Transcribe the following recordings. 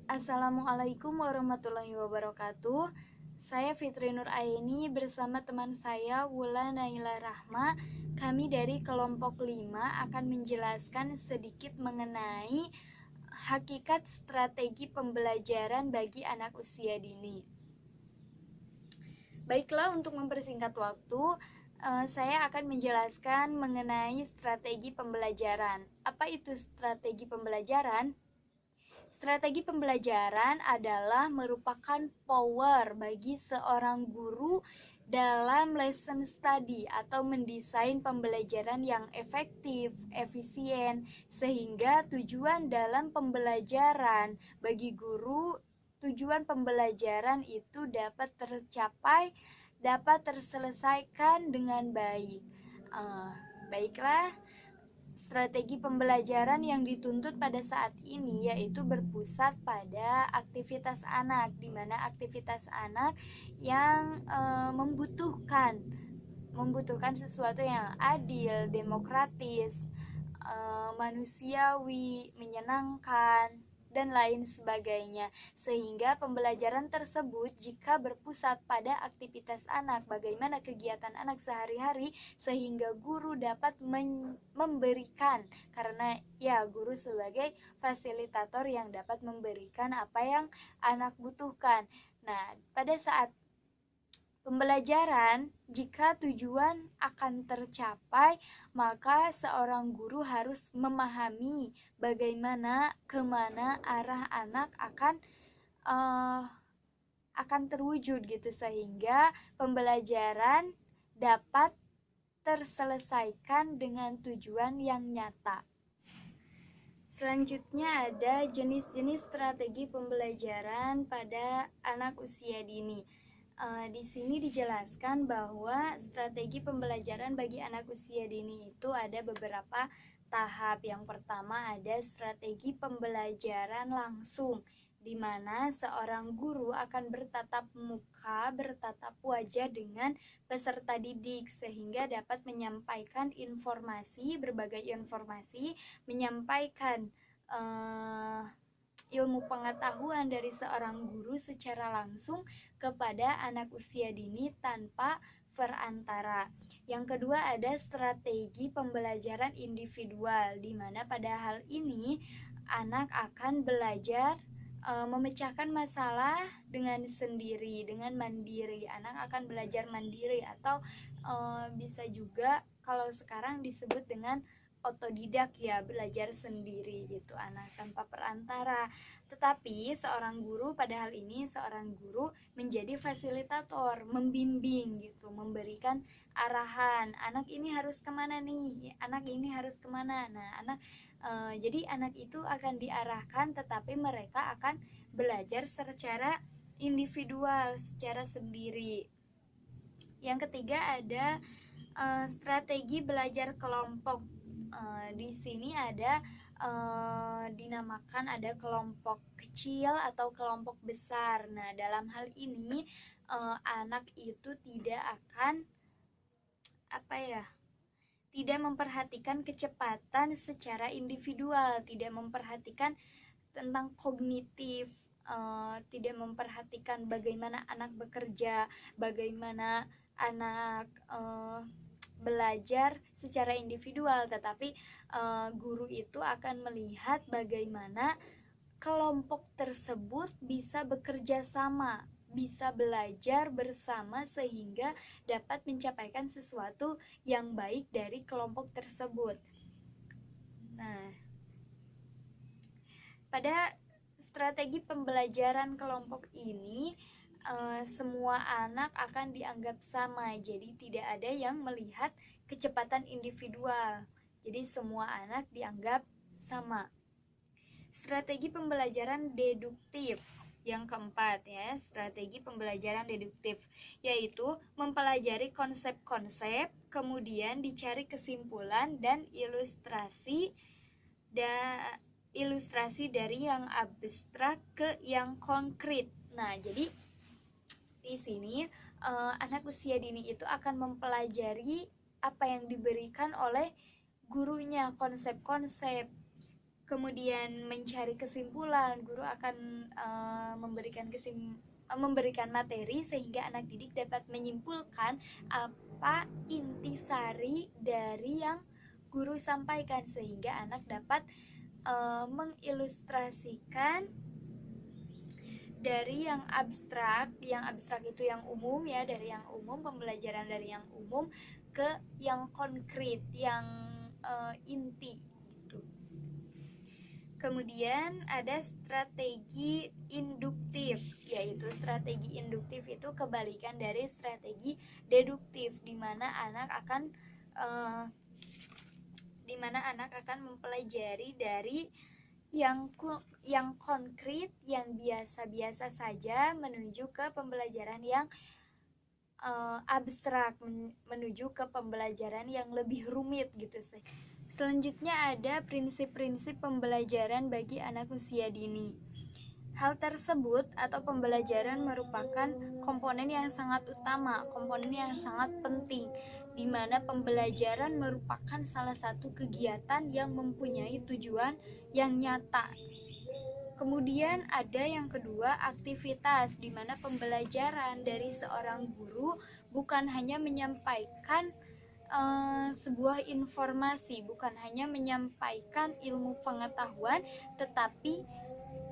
Assalamualaikum warahmatullahi wabarakatuh. Saya Fitri Nur Aini bersama teman saya Wula Naila Rahma. Kami dari kelompok 5 akan menjelaskan sedikit mengenai hakikat strategi pembelajaran bagi anak usia dini. Baiklah, untuk mempersingkat waktu, saya akan menjelaskan mengenai strategi pembelajaran. Apa itu strategi pembelajaran? Strategi pembelajaran adalah merupakan power bagi seorang guru dalam lesson study atau mendesain pembelajaran yang efektif, efisien, sehingga tujuan dalam pembelajaran bagi guru, tujuan pembelajaran itu dapat tercapai, dapat terselesaikan dengan baik. Baiklah, strategi pembelajaran yang dituntut pada saat ini yaitu berpusat pada aktivitas anak, di mana aktivitas anak yang membutuhkan sesuatu yang adil, demokratis, manusiawi, menyenangkan, dan lain sebagainya. Sehingga pembelajaran tersebut jika berpusat pada aktivitas anak, bagaimana kegiatan anak sehari-hari, sehingga guru dapat memberikan, karena ya guru sebagai fasilitator yang dapat memberikan apa yang anak butuhkan. Nah, pada saat pembelajaran, jika tujuan akan tercapai, maka seorang guru harus memahami bagaimana kemana arah anak akan terwujud gitu, sehingga pembelajaran dapat terselesaikan dengan tujuan yang nyata. Selanjutnya ada jenis-jenis strategi pembelajaran pada anak usia dini. Di sini dijelaskan bahwa strategi pembelajaran bagi anak usia dini itu ada beberapa tahap. Yang pertama ada strategi pembelajaran langsung, di mana seorang guru akan bertatap muka, bertatap wajah dengan peserta didik, sehingga dapat menyampaikan berbagai informasi, menyampaikan ilmu pengetahuan dari seorang guru secara langsung kepada anak usia dini tanpa perantara. Yang kedua ada strategi pembelajaran individual, di mana pada hal ini anak akan belajar memecahkan masalah dengan sendiri, dengan mandiri. Anak akan belajar mandiri atau bisa juga kalau sekarang disebut dengan otodidak, ya, belajar sendiri gitu anak tanpa perantara. Tetapi seorang guru menjadi fasilitator, membimbing gitu, memberikan arahan, anak ini harus kemana nih, anak ini harus kemana. Nah, jadi anak itu akan diarahkan, tetapi mereka akan belajar secara individual, secara sendiri. Yang ketiga ada strategi belajar kelompok. Di sini ada dinamakan ada kelompok kecil atau kelompok besar. Nah, dalam hal ini anak itu tidak memperhatikan kecepatan secara individual, tidak memperhatikan tentang kognitif, tidak memperhatikan bagaimana anak bekerja, bagaimana anak belajar secara individual, tetapi guru itu akan melihat bagaimana kelompok tersebut bisa bekerja sama, bisa belajar bersama sehingga dapat mencapaikan sesuatu yang baik dari kelompok tersebut. Nah, pada strategi pembelajaran kelompok ini semua anak akan dianggap sama, jadi tidak ada yang melihat kecepatan individual, jadi semua anak dianggap sama. Strategi pembelajaran deduktif yang keempat, ya, strategi pembelajaran deduktif, yaitu mempelajari konsep-konsep, kemudian dicari kesimpulan dan ilustrasi dari yang abstrak ke yang konkret. Nah, jadi di sini anak usia dini itu akan mempelajari apa yang diberikan oleh gurunya, konsep-konsep, kemudian mencari kesimpulan, guru akan memberikan materi sehingga anak didik dapat menyimpulkan apa intisari dari yang guru sampaikan, sehingga anak dapat mengilustrasikan dari yang abstrak itu yang umum ya, dari yang umum, pembelajaran dari yang umum ke yang konkret, yang inti gitu. Kemudian ada strategi induktif, yaitu strategi induktif itu kebalikan dari strategi deduktif, di mana anak akan mempelajari dari yang konkret, yang biasa-biasa saja, menuju ke pembelajaran yang abstrak, menuju ke pembelajaran yang lebih rumit gitu sih. Selanjutnya ada prinsip-prinsip pembelajaran bagi anak usia dini. Hal tersebut atau pembelajaran merupakan komponen yang sangat utama, komponen yang sangat penting, di mana pembelajaran merupakan salah satu kegiatan yang mempunyai tujuan yang nyata. Kemudian ada yang kedua, aktivitas, di mana pembelajaran dari seorang guru bukan hanya menyampaikan sebuah informasi, bukan hanya menyampaikan ilmu pengetahuan, tetapi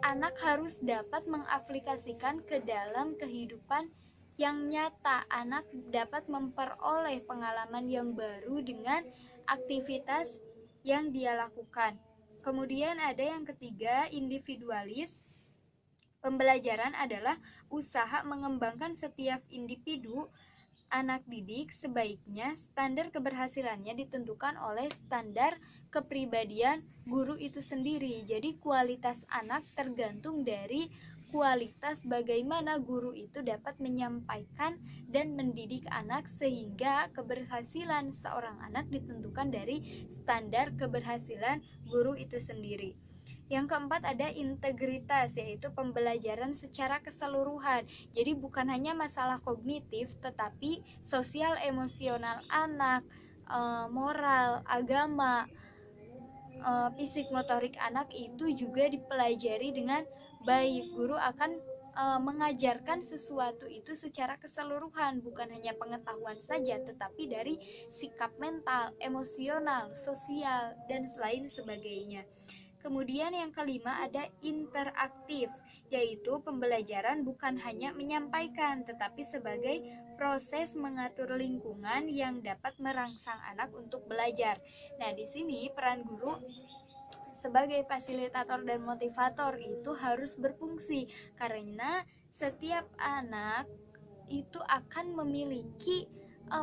anak harus dapat mengaplikasikan ke dalam kehidupan yang nyata. Anak dapat memperoleh pengalaman yang baru dengan aktivitas yang dia lakukan. Kemudian ada yang ketiga, individualis. Pembelajaran adalah usaha mengembangkan setiap individu anak didik. Sebaiknya standar keberhasilannya ditentukan oleh standar kepribadian guru itu sendiri. Jadi kualitas anak tergantung dari kualitas bagaimana guru itu dapat menyampaikan dan mendidik anak, sehingga keberhasilan seorang anak ditentukan dari standar keberhasilan guru itu sendiri. Yang keempat ada integritas, yaitu pembelajaran secara keseluruhan. Jadi bukan hanya masalah kognitif, tetapi sosial emosional anak, moral, agama, fisik motorik anak itu juga dipelajari dengan baik. Guru akan mengajarkan sesuatu itu secara keseluruhan, bukan hanya pengetahuan saja, tetapi dari sikap mental, emosional, sosial, dan lain sebagainya. Kemudian yang kelima ada interaktif, yaitu pembelajaran bukan hanya menyampaikan, tetapi sebagai proses mengatur lingkungan yang dapat merangsang anak untuk belajar. Nah, di sini peran guru sebagai fasilitator dan motivator itu harus berfungsi, karena setiap anak itu akan memiliki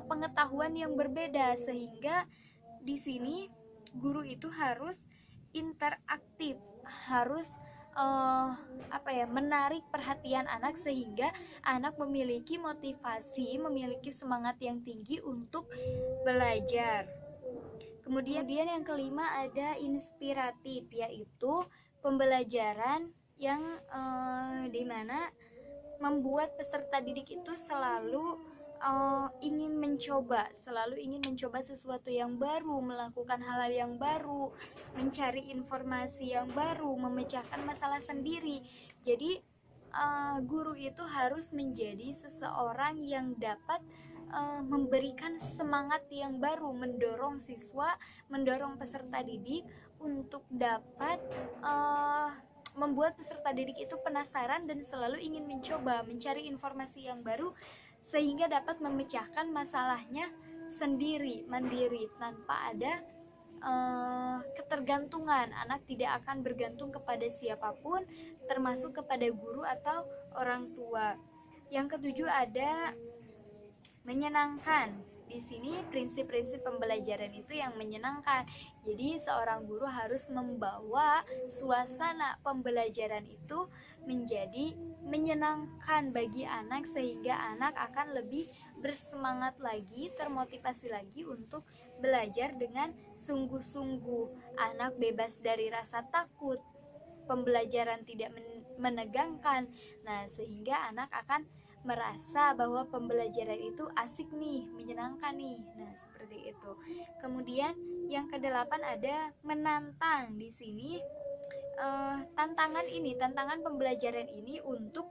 pengetahuan yang berbeda, sehingga di sini guru itu harus interaktif, harus menarik perhatian anak, sehingga anak memiliki motivasi, memiliki semangat yang tinggi untuk belajar. Kemudian yang kelima ada inspiratif, yaitu pembelajaran yang dimana membuat peserta didik itu selalu ingin mencoba sesuatu yang baru, melakukan hal-hal yang baru, mencari informasi yang baru, memecahkan masalah sendiri. Jadi guru itu harus menjadi seseorang yang dapat memberikan semangat yang baru, mendorong siswa, mendorong peserta didik untuk dapat membuat peserta didik itu penasaran dan selalu ingin mencoba, mencari informasi yang baru, sehingga dapat memecahkan masalahnya sendiri, mandiri, tanpa ada ketergantungan. Anak tidak akan bergantung kepada siapapun, termasuk kepada guru atau orang tua. Yang ketujuh ada menyenangkan. Di sini prinsip-prinsip pembelajaran itu yang menyenangkan. Jadi seorang guru harus membawa suasana pembelajaran itu menjadi menyenangkan bagi anak, sehingga anak akan lebih bersemangat lagi, termotivasi lagi untuk belajar dengan sungguh-sungguh. Anak bebas dari rasa takut, pembelajaran tidak menegangkan. Nah, sehingga anak akan merasa bahwa pembelajaran itu asik nih, menyenangkan nih. Nah, seperti itu. Kemudian Yang kedelapan ada menantang. Di sini tantangan pembelajaran ini untuk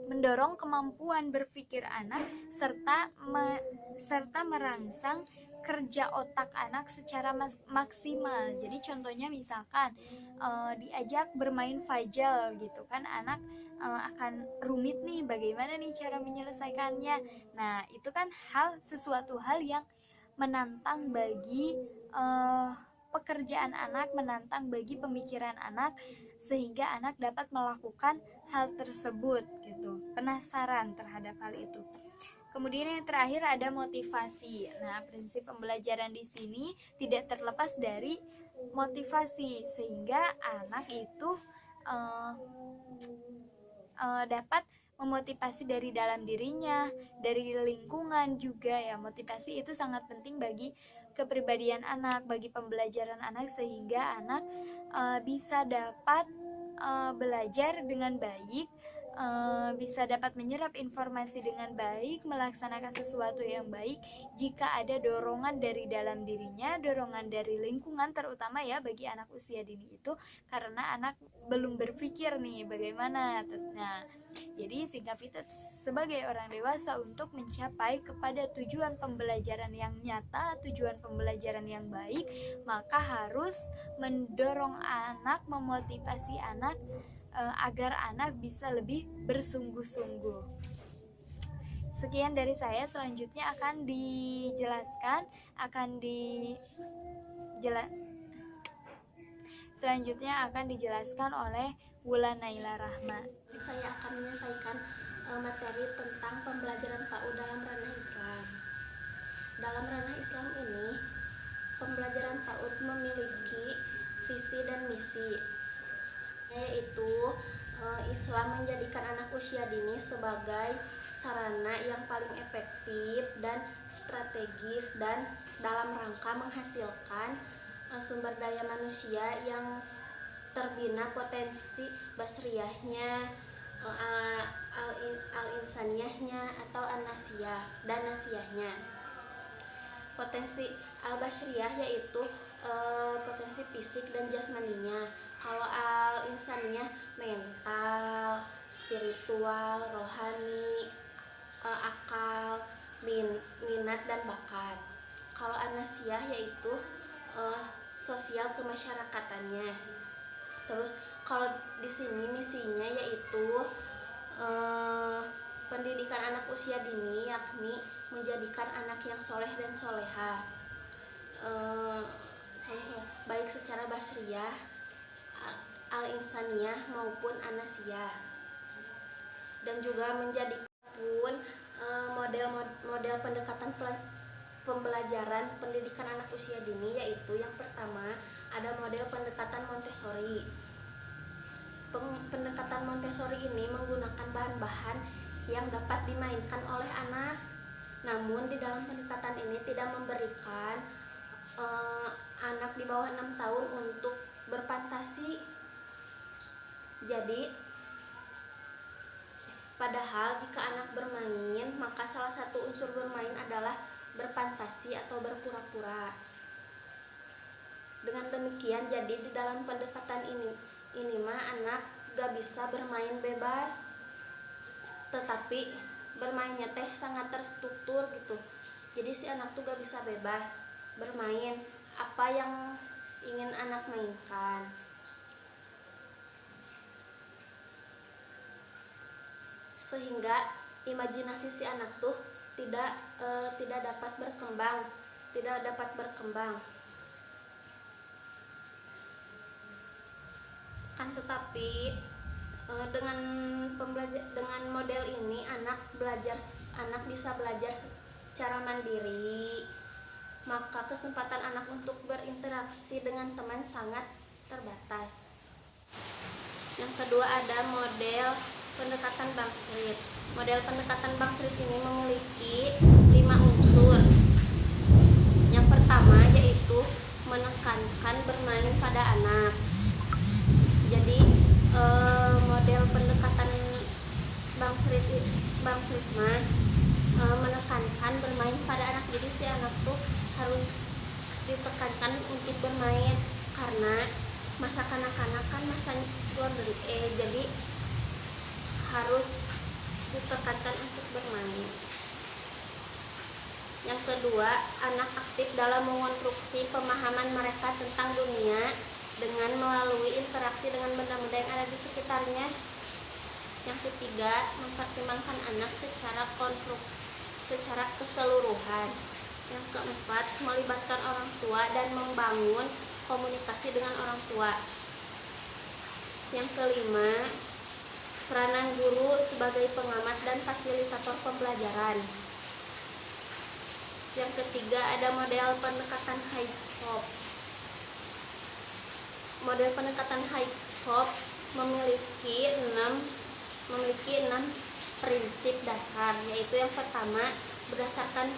mendorong kemampuan berpikir anak serta merangsang kerja otak anak secara maksimal. Jadi contohnya misalkan diajak bermain puzzle gitu kan, anak akan rumit nih, bagaimana nih cara menyelesaikannya. Nah, itu kan sesuatu hal yang menantang bagi pekerjaan anak, menantang bagi pemikiran anak, sehingga anak dapat melakukan hal tersebut gitu, penasaran terhadap hal itu. Kemudian yang terakhir ada motivasi. Nah, prinsip pembelajaran di sini tidak terlepas dari motivasi, sehingga anak itu dapat memotivasi dari dalam dirinya, dari lingkungan juga ya. Motivasi itu sangat penting bagi kepribadian anak, bagi pembelajaran anak, sehingga anak bisa dapat belajar dengan baik, bisa dapat menyerap informasi dengan baik, melaksanakan sesuatu yang baik jika ada dorongan dari dalam dirinya, dorongan dari lingkungan, terutama ya bagi anak usia dini itu, karena anak belum berpikir nih bagaimana. Nah, jadi sikap kita sebagai orang dewasa untuk mencapai kepada tujuan pembelajaran yang nyata, tujuan pembelajaran yang baik, maka harus mendorong anak, memotivasi anak agar anak bisa lebih bersungguh-sungguh. Sekian dari saya. Selanjutnya akan dijelaskan oleh Wulan Naila Rahma. Saya akan menyampaikan materi tentang pembelajaran PAUD dalam ranah Islam. Dalam ranah Islam ini, pembelajaran PAUD memiliki visi dan misi, yaitu Islam menjadikan anak usia dini sebagai sarana yang paling efektif dan strategis dan dalam rangka menghasilkan sumber daya manusia yang terbina potensi basriyahnya, al-insaniyahnya atau an-nasiyah dan nasiyahnya. Potensi al-basriyah yaitu potensi fisik dan jasmaninya. Kalau al-insaniyah mental, spiritual, rohani, akal, minat dan bakat. Kalau an-nasiyah yaitu sosial kemasyarakatannya. Terus kalau di sini misinya yaitu pendidikan anak usia dini, yakni menjadikan anak yang soleh dan soleha, baik secara basriyah, al-insaniyah maupun an-nasiyah, dan juga menjadikan model pendekatan pembelajaran pendidikan anak usia dini, yaitu yang pertama ada model pendekatan Montessori. Pendekatan Montessori ini menggunakan bahan-bahan yang dapat dimainkan oleh anak, namun di dalam pendekatan ini tidak memberikan anak di bawah 6 tahun untuk berfantasi. Jadi padahal jika anak bermain, maka salah satu unsur bermain adalah berfantasi atau berpura-pura. Dengan demikian, jadi di dalam pendekatan ini mah anak gak bisa bermain bebas, tetapi bermainnya teh sangat terstruktur gitu. Jadi si anak tuh gak bisa bebas bermain apa yang ingin anak mainkan. Sehingga imajinasi si anak tuh tidak dapat berkembang. Kan tetapi dengan model ini anak bisa belajar secara mandiri, maka kesempatan anak untuk berinteraksi dengan teman sangat terbatas. Yang kedua ada model pendekatan Bangsrit. Model pendekatan Bangsrit ini memiliki 5 unsur. Yang pertama yaitu menekankan bermain pada anak. Jadi model pendekatan Bangsrit menekankan bermain pada anak. Jadi si anak tuh harus ditekankan untuk bermain karena masa kanak-kanak kan masa luar jadi harus ditekankan untuk bermain. Yang kedua, anak aktif dalam mengonstruksi pemahaman mereka tentang dunia dengan melalui interaksi dengan benda-benda yang ada di sekitarnya. Yang ketiga, mempertimbangkan anak secara keseluruhan. Yang keempat, melibatkan orang tua dan membangun komunikasi dengan orang tua. Yang kelima, peranan guru sebagai pengamat dan fasilitator pembelajaran. Yang ketiga, ada model pendekatan high scope. Model pendekatan high scope memiliki 6 prinsip dasar, yaitu yang pertama, berdasarkan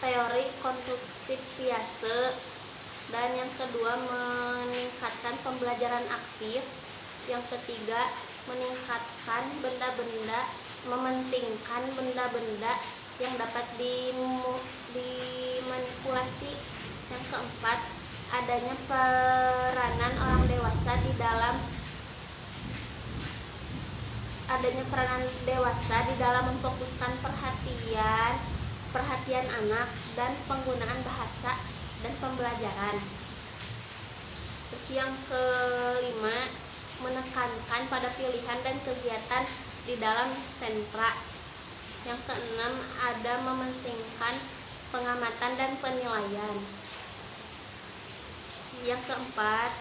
teori konstruksi Piaget, dan yang kedua, meningkatkan pembelajaran aktif. Yang ketiga, mementingkan benda-benda yang dapat dimanipulasi. Yang keempat, adanya peranan orang dewasa di dalam memfokuskan perhatian anak dan penggunaan bahasa dan pembelajaran. Terus yang kelima, menekankan pada pilihan dan kegiatan di dalam sentra. Yang keenam, ada mementingkan pengamatan dan penilaian. Yang keempat,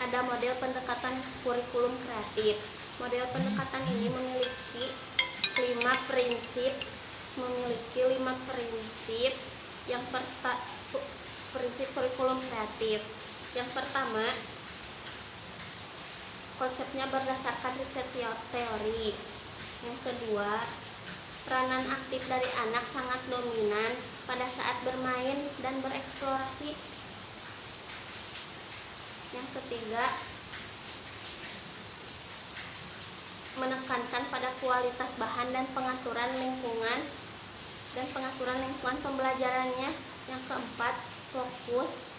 ada model pendekatan kurikulum kreatif. Model pendekatan ini memiliki 5 prinsip. Yang prinsip kurikulum kreatif. Yang pertama, konsepnya berdasarkan riset teori. Yang kedua, peranan aktif dari anak sangat dominan pada saat bermain dan bereksplorasi. Yang ketiga, menekankan pada kualitas bahan dan pengaturan lingkungan pembelajarannya. Yang keempat, fokus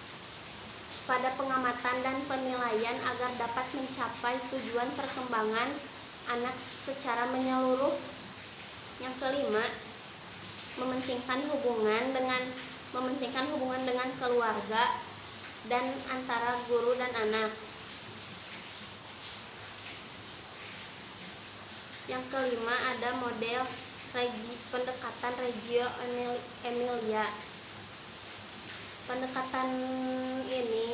pada pengamatan dan penilaian agar dapat mencapai tujuan perkembangan anak secara menyeluruh. Yang kelima, mementingkan hubungan dengan keluarga dan antara guru dan anak. Yang kelima, ada model pendekatan Reggio Emilia. Pendekatan ini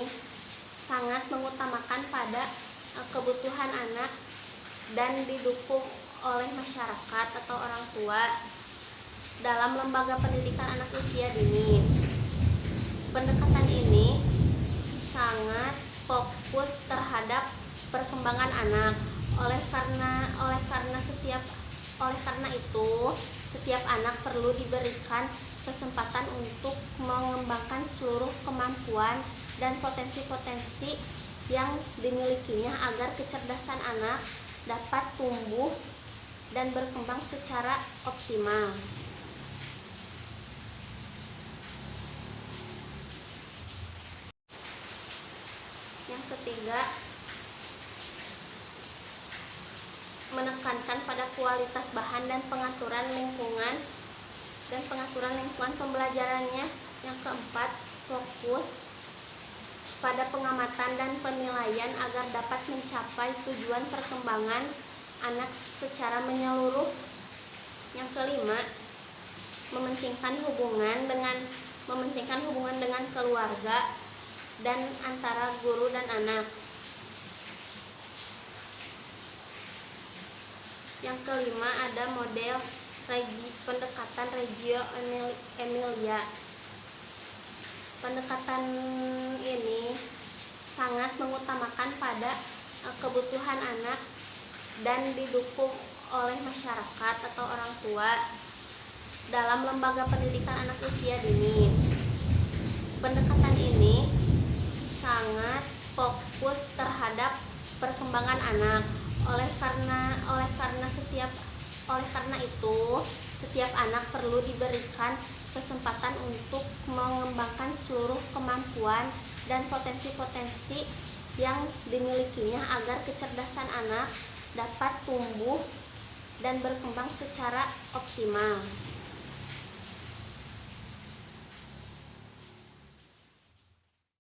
sangat mengutamakan pada kebutuhan anak dan didukung oleh masyarakat atau orang tua dalam lembaga pendidikan anak usia dini. Pendekatan ini sangat fokus terhadap perkembangan anak. Oleh karena itu, setiap anak perlu diberikan kesempatan untuk mengembangkan seluruh kemampuan dan potensi-potensi yang dimilikinya agar kecerdasan anak dapat tumbuh dan berkembang secara optimal. Yang ketiga, menekankan pada kualitas bahan dan pengaturan lingkungan pembelajarannya. Yang keempat, fokus pada pengamatan dan penilaian agar dapat mencapai tujuan perkembangan anak secara menyeluruh. Yang kelima, mementingkan hubungan dengan keluarga dan antara guru dan anak. Yang kelima, ada model pendekatan Reggio Emilia. Pendekatan ini sangat mengutamakan pada kebutuhan anak dan didukung oleh masyarakat atau orang tua dalam lembaga pendidikan anak usia dini. Pendekatan ini sangat fokus terhadap perkembangan anak. Oleh karena itu, setiap anak perlu diberikan kesempatan untuk mengembangkan seluruh kemampuan dan potensi-potensi yang dimilikinya agar kecerdasan anak dapat tumbuh dan berkembang secara optimal.